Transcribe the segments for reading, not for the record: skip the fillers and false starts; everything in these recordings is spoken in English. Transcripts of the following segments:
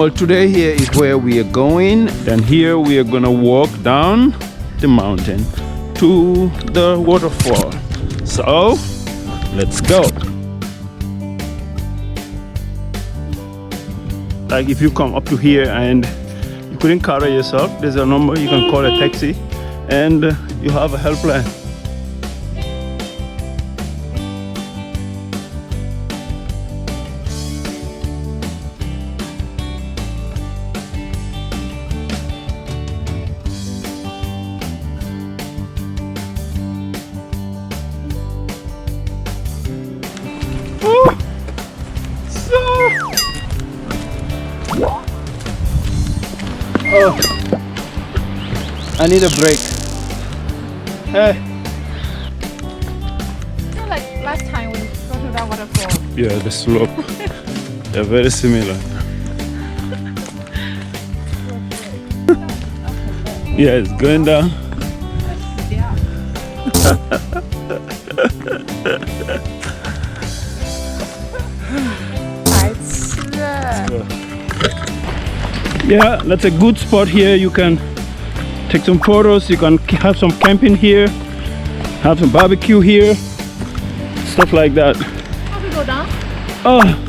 Well, today here is where we are going. Then here we are gonna walk down the mountain to the waterfall. So, let's go. Like if you come up to here and you couldn't carry yourself, there's a number you can call a taxi and you have a helpline. Oh, I need a break. Hey. I feel like last time we go to that waterfall. Yeah, the slope. They're very similar. Yeah, it's going down. Yeah, that's a good spot here. You can take some photos, you can have some camping here, have some barbecue here, stuff like that. How do we go down? Oh.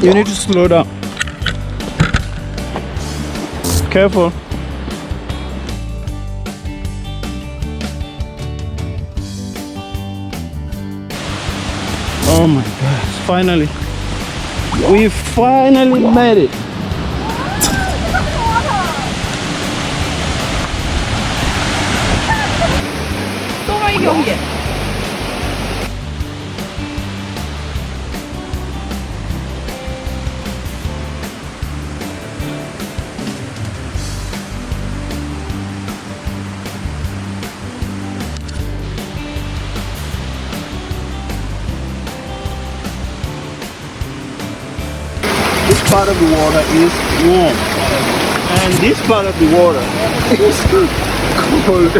You need to slow down. Careful. Oh my gosh, finally. We finally made it. This part of the water is warm, and this part of the water is cold.